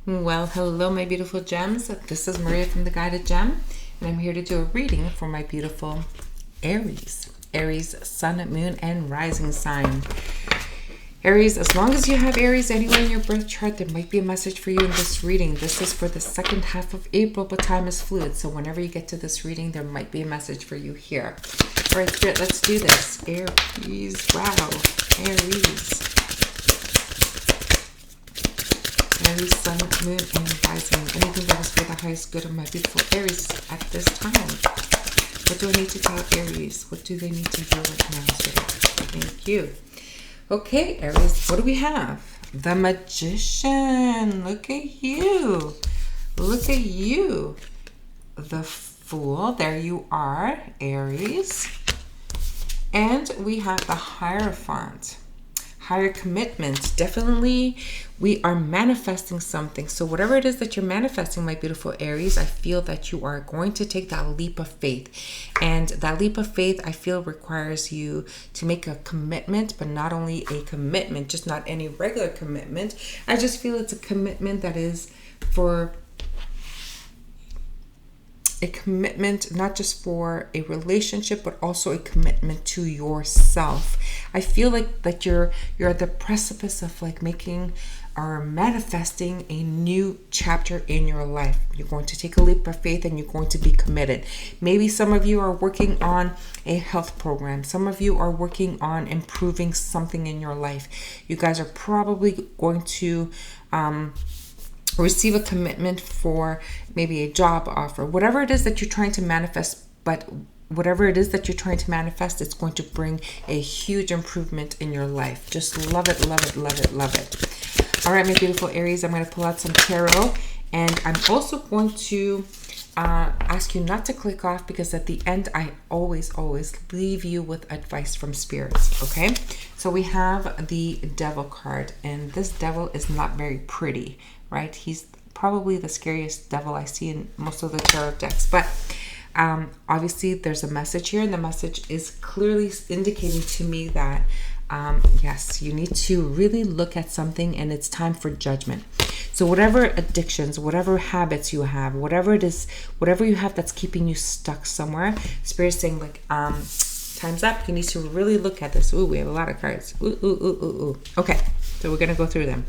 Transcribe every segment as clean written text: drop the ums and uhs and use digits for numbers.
Well, hello, my beautiful gems. This is Maria from The Guided Gem, and I'm here to do a reading for my beautiful Aries. Aries, sun, moon, and rising sign. Aries, as long as you have Aries anywhere in your birth chart, there might be a message for you in this reading. This is for the second half of April, but time is fluid. So whenever you get to this reading, there might be a message for you here. All right, Spirit, let's do this. Aries, wow, Aries. Aries, sun, moon, and rising. Anything that is for the highest good of my beautiful Aries at this time. What do I need to tell Aries? What do they need to hear right now? Thank you. Okay, Aries, what do we have? The Magician. Look at you. Look at you. The Fool. There you are, Aries. And we have the Hierophant. Higher commitment. Definitely we are manifesting something. So whatever it is that you're manifesting, my beautiful Aries, I feel that you are going to take that leap of faith. And that leap of faith, I feel, requires you to make a commitment, but not only a commitment, just not any regular commitment. I just feel it's a commitment that is for a commitment, not just for a relationship, but also a commitment to yourself. I feel like that you're at the precipice of like making or manifesting a new chapter in your life. You're going to take a leap of faith and you're going to be committed. Maybe some of you are working on a health program. Some of you are working on improving something in your life. You guys are probably going to receive a commitment for maybe a job offer, whatever it is that you're trying to manifest. But whatever it is that you're trying to manifest, it's going to bring a huge improvement in your life. Just love it, love it, love it, love it. All right, my beautiful Aries, I'm going to pull out some tarot, and I'm also going to ask you not to click off, because at the end I always leave you with advice from spirits. Okay, so we have the Devil card, and this devil is not very pretty, right? He's probably the scariest devil I see in most of the tarot decks, but obviously there's a message here, and the message is clearly indicating to me that yes, you need to really look at something, and it's time for judgment. So whatever addictions, whatever habits you have, whatever it is, whatever you have that's keeping you stuck somewhere, Spirit is saying like, time's up. You need to really look at this. Ooh, we have a lot of cards. Ooh. Okay, so we're going to go through them.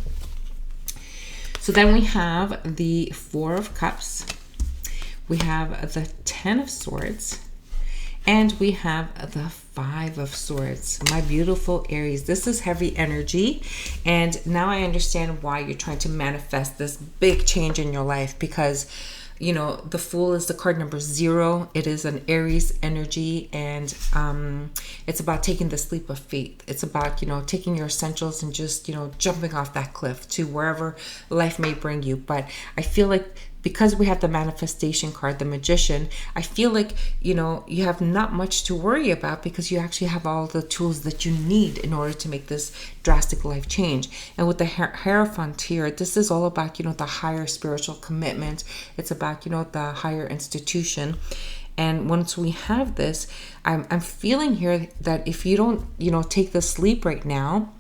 So then we have the Four of Cups. We have the Ten of Swords. And we have the Five of Swords. My beautiful Aries, this is heavy energy. And now I understand why you're trying to manifest this big change in your life, because, you know, the Fool is the card number 0. It is an Aries energy, and it's about taking this leap of faith. It's about, you know, taking your essentials and just, you know, jumping off that cliff to wherever life may bring you. But I feel like because we have the manifestation card, the Magician, I feel like, you know, you have not much to worry about, because you actually have all the tools that you need in order to make this drastic life change. And with the Hierophant here, this is all about, you know, the higher spiritual commitment. It's about, you know, the higher institution. And once we have this, I'm feeling here that if you don't, you know, take this leap right now,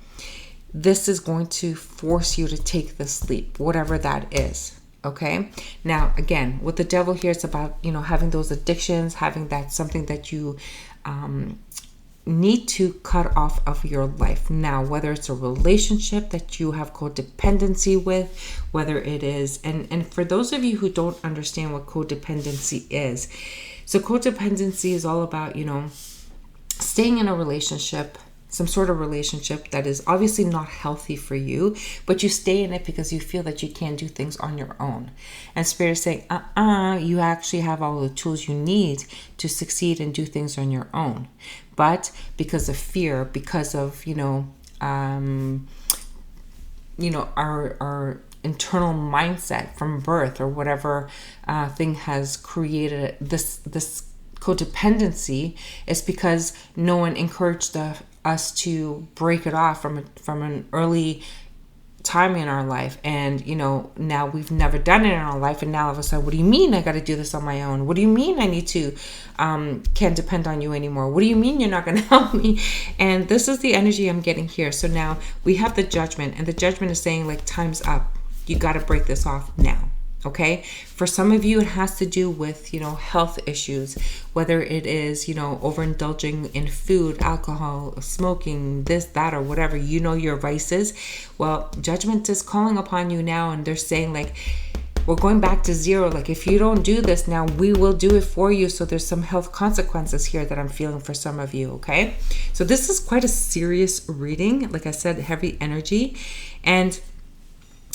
this is going to force you to take this leap, whatever that is. Okay, now again, with the Devil here, it's about, you know, having those addictions, having that something that you need to cut off of your life. Now, whether it's a relationship that you have codependency with, whether it is, and for those of you who don't understand what codependency is, so codependency is all about, you know, staying in a relationship, some sort of relationship that is obviously not healthy for you, but you stay in it because you feel that you can't do things on your own. And Spirit is saying, you actually have all the tools you need to succeed and do things on your own. But because of fear, because of, our internal mindset from birth, or whatever thing has created this codependency, is because no one encouraged us to break it off from an early time in our life. And now we've never done it in our life, and now all of a sudden, what do you mean I got to do this on my own? What do you mean I need to can't depend on you anymore? What do you mean you're not going to help me? And this is the energy I'm getting here. So now we have the Judgment, and the Judgment is saying, like, time's up. you got to break this off now. Okay. For some of you, it has to do with, health issues, whether it is, overindulging in food, alcohol, smoking, this, that, or whatever, your vices. Well, judgment is calling upon you now. And they're saying like, we're going back to zero. Like, if you don't do this now, we will do it for you. So there's some health consequences here that I'm feeling for some of you. Okay. So this is quite a serious reading. Like I said, heavy energy. And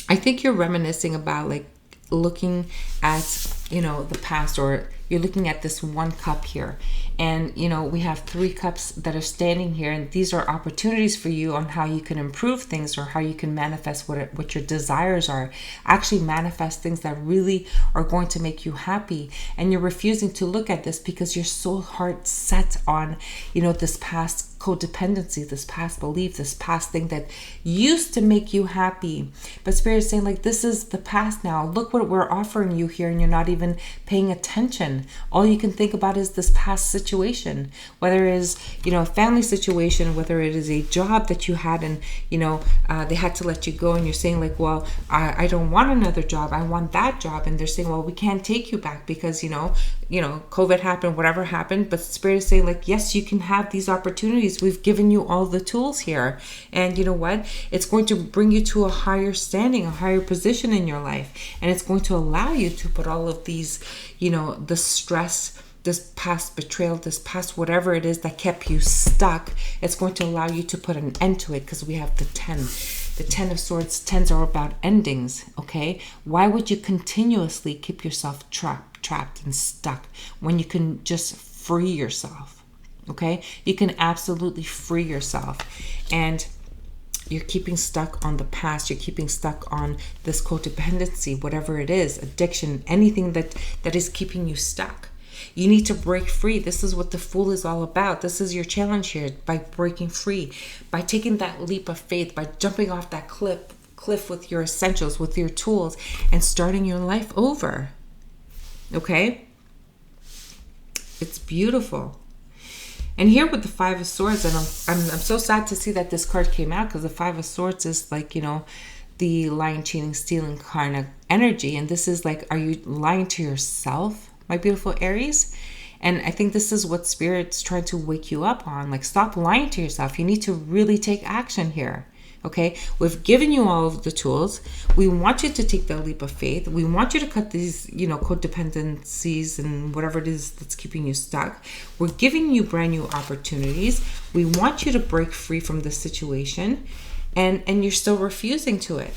I think you're reminiscing about like looking at, the past, or you're looking at this one cup here. And, we have 3 cups that are standing here. And these are opportunities for you on how you can improve things, or how you can manifest what your desires are. Actually manifest things that really are going to make you happy. And you're refusing to look at this because you're so hard set on, this past codependency, this past belief, this past thing that used to make you happy. But Spirit is saying like, this is the past now. Look what we're offering you here, and you're not even paying attention. All you can think about is this past situation, whether it is, a family situation, whether it is a job that you had and, they had to let you go, and you're saying like, well, I don't want another job. I want that job. And they're saying, well, we can't take you back because, COVID happened, whatever happened. But Spirit is saying like, yes, you can have these opportunities. We've given you all the tools here. And you know what? It's going to bring you to a higher standing, a higher position in your life. And it's going to allow you to put all of these, the stress, this past betrayal, this past whatever it is that kept you stuck. It's going to allow you to put an end to it, because we have the 10. The 10 of Swords. 10s are about endings, okay? Why would you continuously keep yourself trapped and stuck when you can just free yourself, okay? You can absolutely free yourself. And you're keeping stuck on the past. You're keeping stuck on this codependency, whatever it is, addiction, anything that is keeping you stuck. You need to break free. This is what the Fool is all about. This is your challenge here, by breaking free, by taking that leap of faith, by jumping off that cliff with your essentials, with your tools, and starting your life over. Okay? It's beautiful. And here with the 5 of Swords, and I'm so sad to see that this card came out, because the 5 of Swords is like, the lying, cheating, stealing kind of energy. And this is like, are you lying to yourself, my beautiful Aries? And I think this is what Spirit's trying to wake you up on. Like, stop lying to yourself. You need to really take action here. Okay, we've given you all of the tools. We want you to take the leap of faith. We want you to cut these, codependencies and whatever it is that's keeping you stuck. We're giving you brand new opportunities. We want you to break free from this situation, and you're still refusing to it.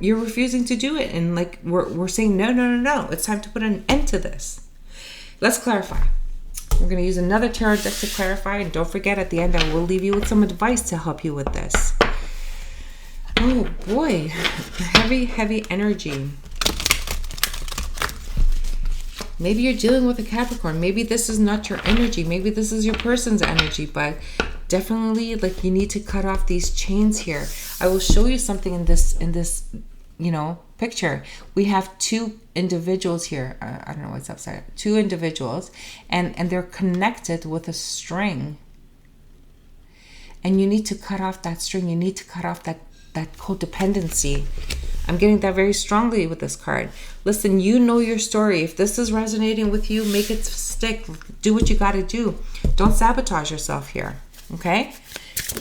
You're refusing to do it, and like we're saying no. It's time to put an end to this. Let's clarify. We're going to use another tarot deck to clarify, and don't forget, at the end I will leave you with some advice to help you with this. Oh boy, heavy energy. Maybe you're dealing with a Capricorn. Maybe this is not your energy. Maybe this is your person's energy, but definitely like you need to cut off these chains here. I will show you something in this, picture. We have 2 individuals here. I don't know what's upside. 2 individuals, and they're connected with a string. And you need to cut off that string. You need to cut off that codependency. I'm getting that very strongly with this card. Listen, you know your story. If this is resonating with you, make it stick. Do what you got to do. Don't sabotage yourself here, okay?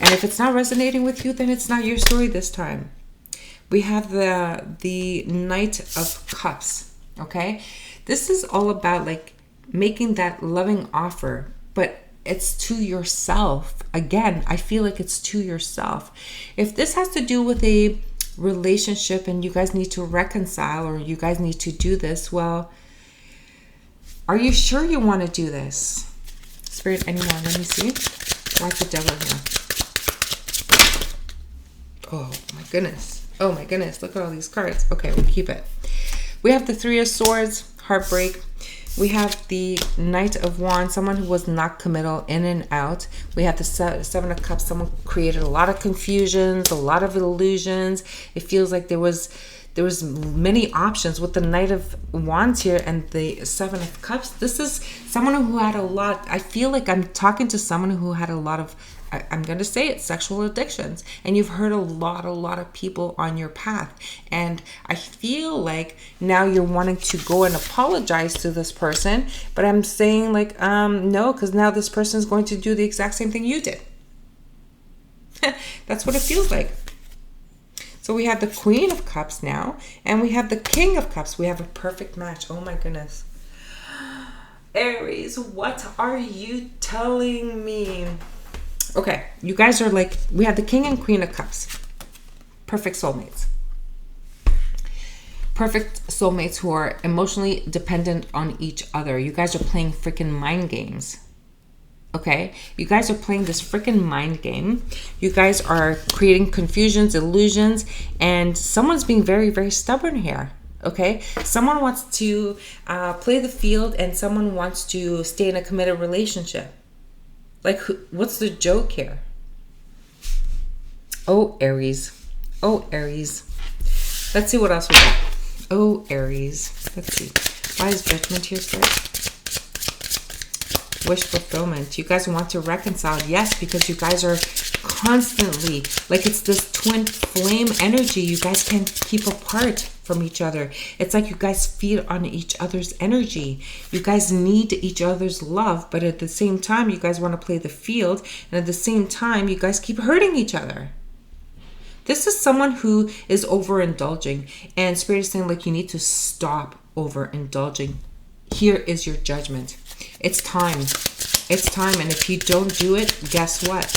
And if it's not resonating with you, then it's not your story this time. We have the Knight of Cups, okay? This is all about like making that loving offer, but it's to yourself. Again, I feel like it's to yourself. If this has to do with a relationship and you guys need to reconcile, or you guys need to do this, well, are you sure you want to do this? Spirit, anymore? Let me see. Why's the devil here? Oh my goodness. Look at all these cards. Okay, we'll keep it. We have the 3 of Swords, heartbreak. We have the Knight of Wands, someone who was not committal, in and out. We have the 7 of Cups, someone created a lot of confusions, a lot of illusions. It feels like there was many options with the Knight of Wands here and the 7 of Cups. This is someone who had a lot. I feel like I'm talking to someone who had a lot of I'm going to say it, sexual addictions. And you've hurt a lot of people on your path. And I feel like now you're wanting to go and apologize to this person. But I'm saying like, no, because now this person is going to do the exact same thing you did. That's what it feels like. So we have the Queen of Cups now, and we have the King of Cups. We have a perfect match. Oh my goodness. Aries, what are you telling me? Okay, you guys are like, we have the King and Queen of Cups. Perfect soulmates. Perfect soulmates who are emotionally dependent on each other. You guys are playing freaking mind games. Okay, you guys are playing this freaking mind game. You guys are creating confusions, illusions, and someone's being very, very stubborn here. Okay, someone wants to play the field, and someone wants to stay in a committed relationship. Like, what's the joke here? Oh, Aries. Oh, Aries. Let's see what else we got. Oh, Aries. Let's see. Why is Judgment here, Spirit? Wish fulfillment. You guys want to reconcile. Yes, because you guys are constantly, like it's this twin flame energy. You guys can't keep apart from each other. It's like you guys feed on each other's energy. You guys need each other's love, but at the same time, you guys want to play the field. And at the same time, you guys keep hurting each other. This is someone who is overindulging. And Spirit is saying, like, you need to stop overindulging. Here is your judgment. It's time. It's time. And if you don't do it, guess what?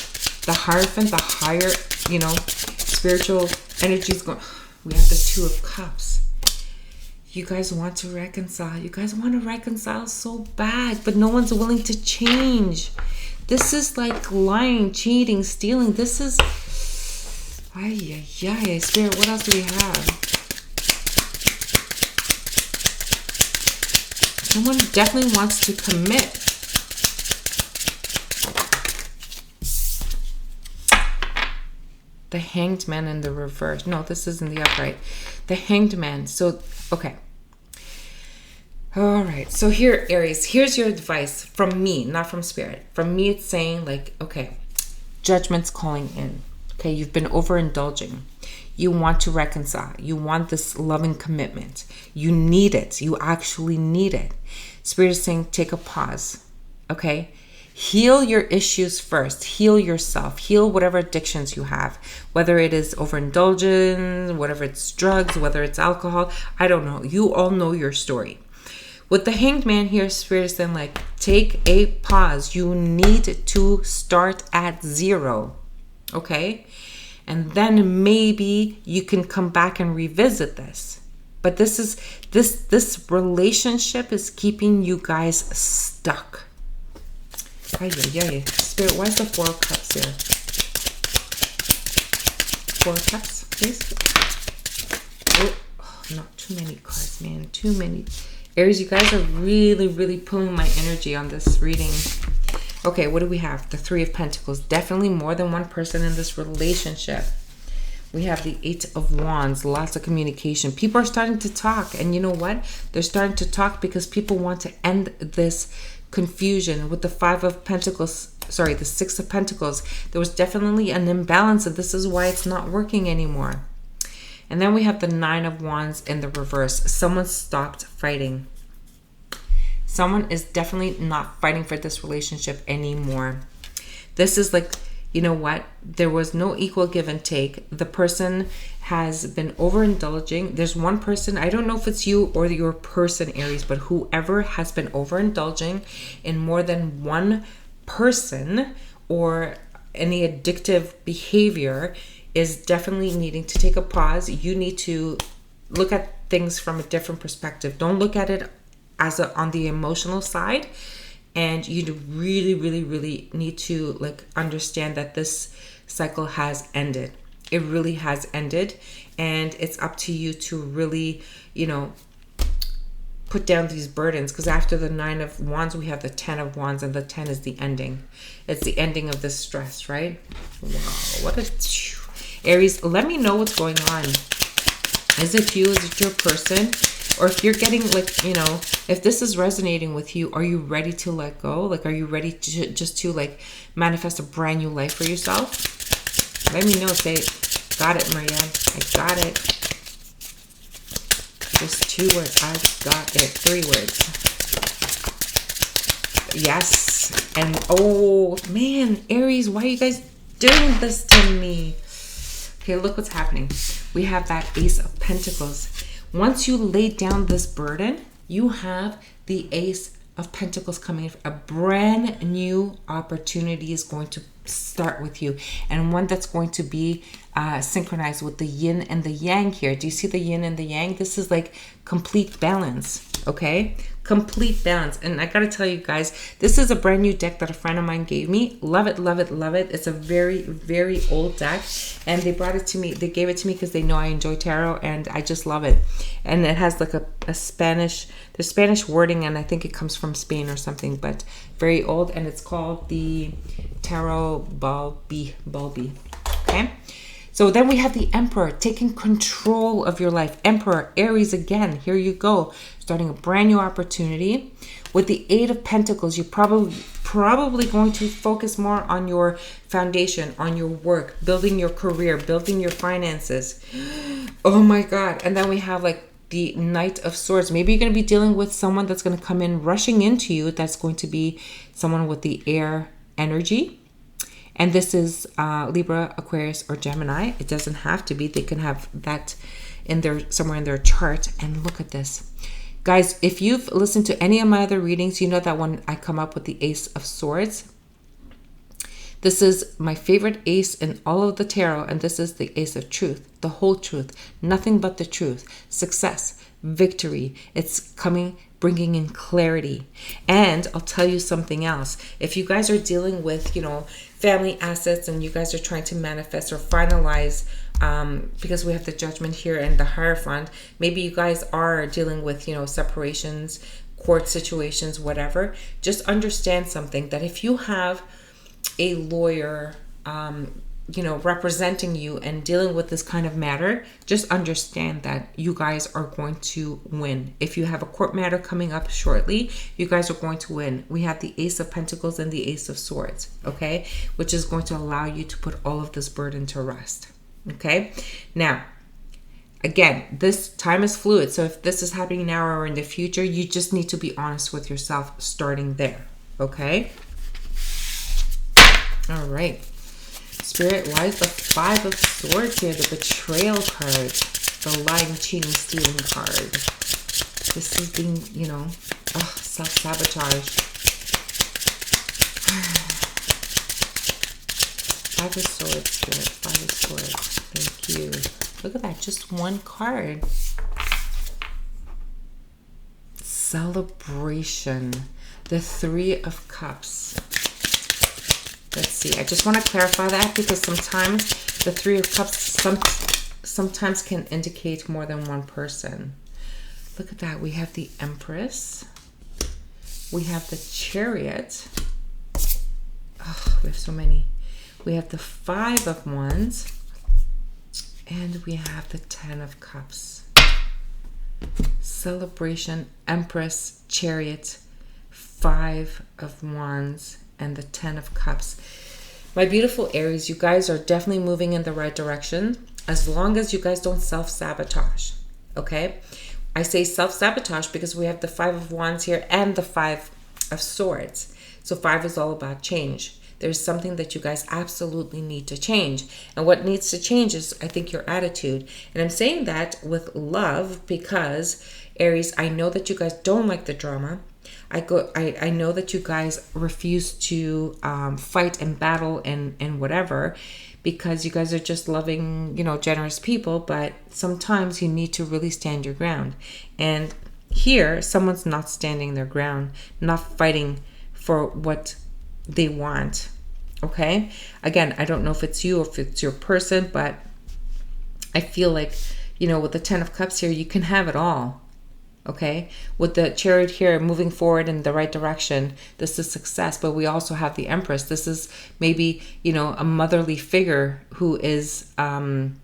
The Hierophant, the higher, spiritual energy is going. We have the Two of Cups. You guys want to reconcile. You guys want to reconcile so bad, but no one's willing to change. This is like lying, cheating, stealing. This is. Ay. Spirit, what else do we have? Someone definitely wants to commit. The Hanged Man in the reverse. No, this is in the upright. The Hanged Man. So, okay. All right. So here, Aries, here's your advice from me, not from Spirit. From me, it's saying like, okay, judgment's calling in. Okay, you've been overindulging. You want to reconcile. You want this loving commitment. You need it. You actually need it. Spirit is saying, take a pause. Okay? Heal your issues first. Heal yourself. Heal whatever addictions you have. Whether it is overindulgence, whatever it's drugs, whether it's alcohol. I don't know. You all know your story. With the Hanged Man here, Spirit is saying, like, take a pause. You need to start at zero. Okay? And then maybe you can come back and revisit this. But this relationship is keeping you guys stuck. Spirit, why is the Four of Cups here? Four of Cups, please. Oh, not too many cards, man. Too many. Aries, you guys are really, really pulling my energy on this reading. Okay, what do we have? The Three of Pentacles. Definitely more than one person in this relationship. We have the Eight of Wands. Lots of communication. People are starting to talk. And you know what? They're starting to talk because people want to end this confusion. With the Five of Pentacles, the Six of Pentacles, there was definitely an imbalance. And this is why it's not working anymore. And then we have the Nine of Wands in the reverse. Someone stopped fighting. Someone is definitely not fighting for this relationship anymore. This is like, you know what? There was no equal give and take. The person has been overindulging. There's one person, I don't know if it's you or your person, Aries, but whoever has been overindulging in more than one person or any addictive behavior is definitely needing to take a pause. You need to look at things from a different perspective. Don't look at it on the emotional side, and you really, really, really need to like understand that this cycle has ended. It really has ended, and it's up to you to really, put down these burdens, because after the Nine of Wands, we have the Ten of Wands, and the 10 is the ending. It's the ending of this stress, right? Wow, what a... Aries, let me know what's going on. Is it you? Is it your person? Or if you're getting like, if this is resonating with you, are you ready to let go? Like, are you ready to just to like manifest a brand new life for yourself? Let me know. Say, got it, Maria. I got it. Just 2 words. I got it. 3 words. Yes. And oh man, Aries, why are you guys doing this to me? Okay, look what's happening. We have that Ace of Pentacles. Once you lay down this burden, you have the Ace of Pentacles coming in. A brand new opportunity is going to start with you, and one that's going to be synchronized with the yin and the yang here. Do you see the yin and the yang? This is like complete balance, okay? Complete balance. And I gotta tell you guys, this is a brand new deck that a friend of mine gave me. Love it, love it, love it. It's a very, very old deck, and they brought it to me. They gave it to me because they know I enjoy tarot, and I just love it. And it has like a Spanish, there's Spanish wording, and I think it comes from Spain or something, but very old, and it's called the Tarot Bulbi. Okay? So then we have the Emperor taking control of your life. Emperor, Aries again. Here you go. Starting a brand new opportunity. With the 8 of Pentacles, you're probably going to focus more on your foundation, on your work, building your career, building your finances. Oh my God. And then we have like the Knight of Swords. Maybe you're going to be dealing with someone that's going to come in rushing into you. That's going to be someone with the air energy. And this is Libra, Aquarius, or Gemini. It doesn't have to be. They can have that in their somewhere in their chart. And look at this. Guys, if you've listened to any of my other readings, you know that when I come up with the Ace of Swords, this is my favorite ace in all of the tarot. And this is the Ace of Truth, the whole truth, nothing but the truth, success, victory. It's coming, bringing in clarity. And I'll tell you something else. If you guys are dealing with, family assets, and you guys are trying to manifest or finalize, because we have the Judgment here and the Hierophant, maybe you guys are dealing with, separations, court situations, whatever. Just understand something, that if you have a lawyer, representing you and dealing with this kind of matter, just understand that you guys are going to win. If you have a court matter coming up shortly, you guys are going to win. We have the Ace of Pentacles and the Ace of Swords, okay? Which is going to allow you to put all of this burden to rest, okay? Now, again, this time is fluid. So if this is happening now or in the future, you just need to be honest with yourself starting there, okay? All right. Spirit, why is the 5 of Swords here? The Betrayal card. The lying, cheating, stealing card. This is being, self-sabotage. 5 of Swords, Spirit. 5 of Swords. Thank you. Look at that. Just one card. Celebration. The 3 of Cups. Let's see. I just want to clarify that, because sometimes the 3 of Cups sometimes can indicate more than one person. Look at that. We have the Empress. We have the Chariot. Oh, we have so many. We have the 5 of Wands. And we have the 10 of Cups. Celebration, Empress, Chariot, 5 of Wands, and the 10 of Cups. My beautiful Aries, you guys are definitely moving in the right direction, as long as you guys don't self-sabotage, okay? I say self-sabotage because we have the 5 of Wands here and the 5 of Swords. So 5 is all about change. There's something that you guys absolutely need to change. And what needs to change is, I think, your attitude. And I'm saying that with love because, Aries, I know that you guys don't like the drama. I know that you guys refuse to fight and battle and whatever, because you guys are just loving, generous people. But sometimes you need to really stand your ground. And here, someone's not standing their ground, not fighting for what they want. Okay? Again, I don't know if it's you or if it's your person, but I feel like, with the 10 of Cups here, you can have it all. Okay, with the Chariot here moving forward in the right direction, this is success. But we also have the Empress. This is maybe, a motherly figure who is going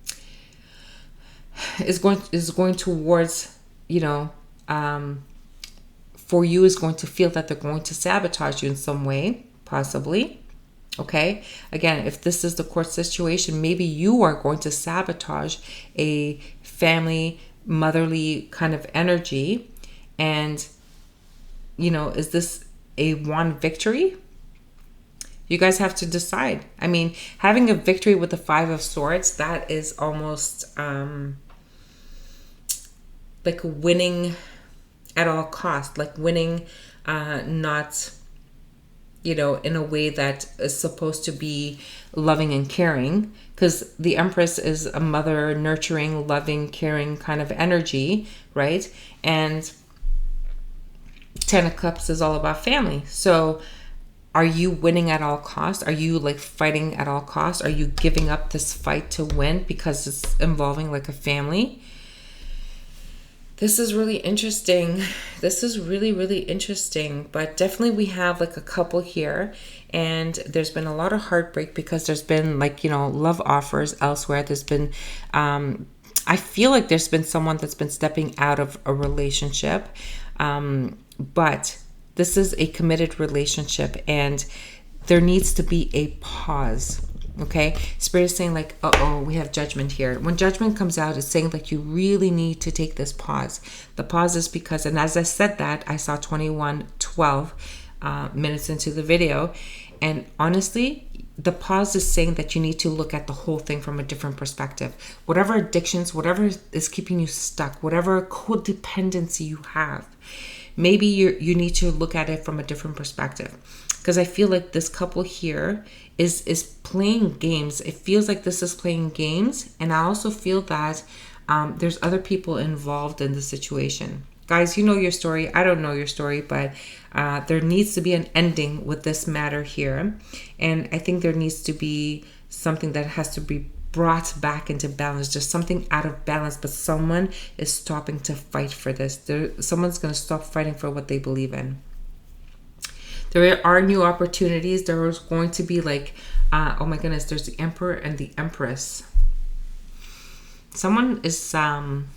towards, for you is going to feel that they're going to sabotage you in some way, possibly. Okay. Again, if this is the court situation, maybe you are going to sabotage a family, motherly kind of energy. And, is this a won victory? You guys have to decide. I mean, having a victory with the Five of Swords, that is almost like winning at all costs, like winning not, in a way that is supposed to be loving and caring, because the Empress is a mother, nurturing, loving, caring kind of energy, right? And Ten of Cups is all about family. So are you winning at all costs? Are you like fighting at all costs? Are you giving up this fight to win because it's involving like a family? This is really interesting. This is really, really interesting. But definitely we have like a couple here. And there's been a lot of heartbreak because there's been like, love offers elsewhere. There's been, I feel like there's been someone that's been stepping out of a relationship. But this is a committed relationship and there needs to be a pause. Okay, Spirit is saying like, we have judgment here. When judgment comes out, it's saying that you really need to take this pause. The pause is because, and as I said that, I saw 21:12 minutes into the video. And honestly, the pause is saying that you need to look at the whole thing from a different perspective. Whatever addictions, whatever is keeping you stuck, whatever codependency you have, maybe you need to look at it from a different perspective. Because I feel like this couple here is playing games. It feels like this is playing games. And I also feel that there's other people involved in the situation. Guys, you know your story. I don't know your story, but there needs to be an ending with this matter here. And I think there needs to be something that has to be brought back into balance. There's something out of balance, but someone is stopping to fight for this. Someone's going to stop fighting for what they believe in. There are new opportunities. There is going to be like, oh my goodness, there's the Emperor and the Empress. Someone is, someone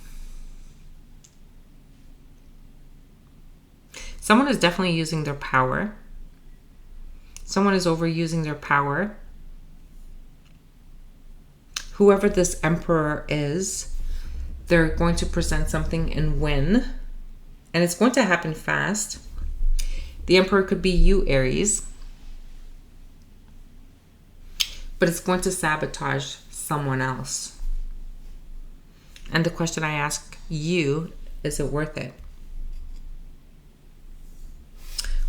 is definitely using their power. Someone is overusing their power. Whoever this Emperor is, they're going to present something and win. And it's going to happen fast. The Emperor could be you, Aries. But it's going to sabotage someone else. And the question I ask you, is it worth it?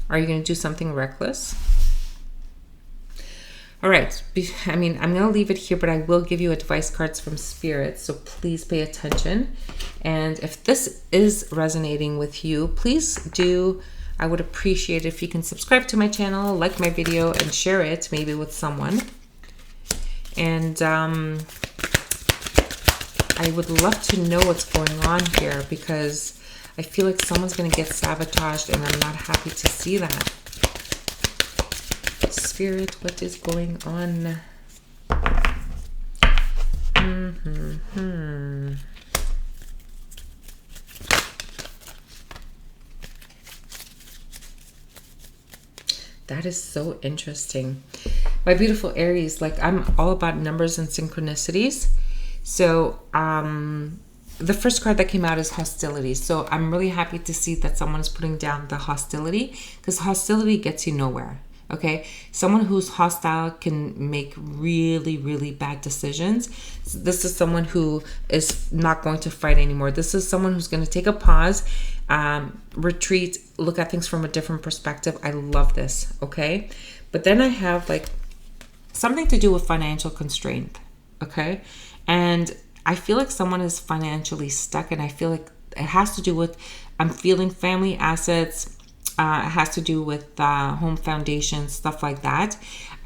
Are you going to do something reckless? All right. I mean, I'm going to leave it here, but I will give you advice cards from Spirit. So please pay attention. And if this is resonating with you, please do. I would appreciate it if you can subscribe to my channel, like my video, and share it maybe with someone. And I would love to know what's going on here because I feel like someone's going to get sabotaged and I'm not happy to see that. Spirit, what is going on? That is so interesting. My beautiful Aries, like I'm all about numbers and synchronicities. So the first card that came out is hostility. So I'm really happy to see that someone is putting down the hostility because hostility gets you nowhere. Okay, someone who's hostile can make really, really bad decisions. This is someone who is not going to fight anymore. This is someone who's going to take a pause, retreat, look at things from a different perspective. I love this, okay? But then I have like something to do with financial constraint, okay? And I feel like someone is financially stuck and I feel like it has to do with, I'm feeling family assets. It has to do with home foundation, stuff like that.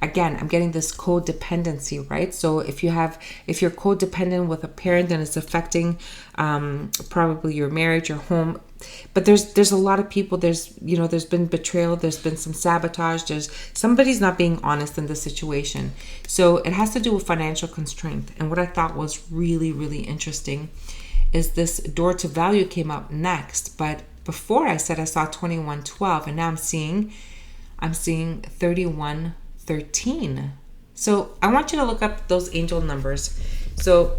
Again, I'm getting this codependency, right? So if you're codependent with a parent and it's affecting probably your marriage, your home, but there's a lot of people, there's been betrayal, there's been some sabotage, somebody's not being honest in this situation. So it has to do with financial constraint. And what I thought was really, really interesting is this door to value came up next. But before I said I saw 2112, and now I'm seeing 3113. So I want you to look up those angel numbers. So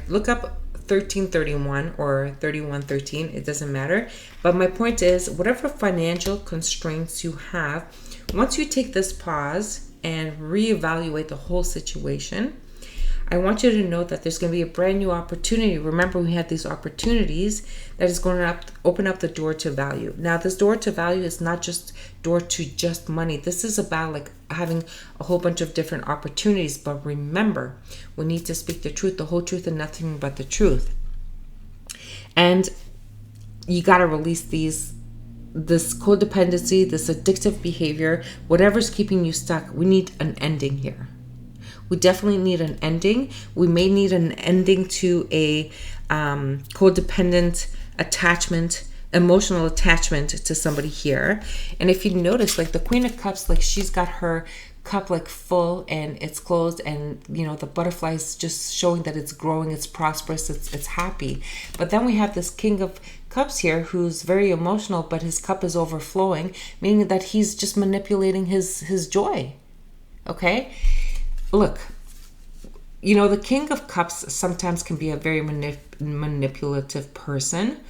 look up 1331 or 3113. It doesn't matter. But my point is, whatever financial constraints you have, once you take this pause and reevaluate the whole situation, I want you to know that there's going to be a brand new opportunity. Remember, we had these opportunities that is going to open up the door to value. Now, this door to value is not just door to just money. This is about like having a whole bunch of different opportunities. But remember, we need to speak the truth, the whole truth, and nothing but the truth. And you got to release this codependency, this addictive behavior, whatever's keeping you stuck. We need an ending here. We definitely need an ending. We may need an ending to a codependent attachment, emotional attachment to somebody here. And if you notice, like the Queen of Cups, like she's got her cup like full and it's closed, and you know the butterfly is just showing that it's growing, it's prosperous, it's happy. But then we have this King of Cups here who's very emotional, but his cup is overflowing, meaning that he's just manipulating his joy. Okay? Look, you know, the King of Cups sometimes can be a very manipulative person,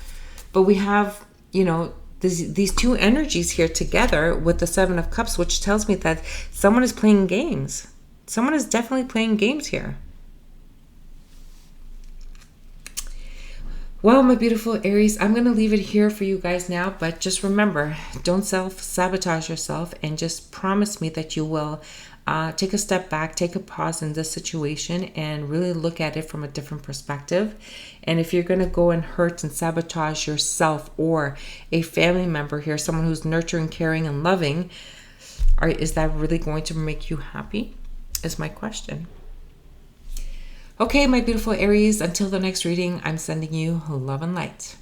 but we have, you know, these two energies here together with the Seven of Cups, which tells me that someone is playing games. Someone is definitely playing games here. Well, my beautiful Aries, I'm going to leave it here for you guys now, but just remember, don't self-sabotage yourself, and just promise me that you will take a step back, take a pause in this situation, and really look at it from a different perspective. And if you're going to go and hurt and sabotage yourself or a family member here, someone who's nurturing, caring, and loving, is that really going to make you happy? Is my question. Okay, my beautiful Aries, until the next reading, I'm sending you love and light.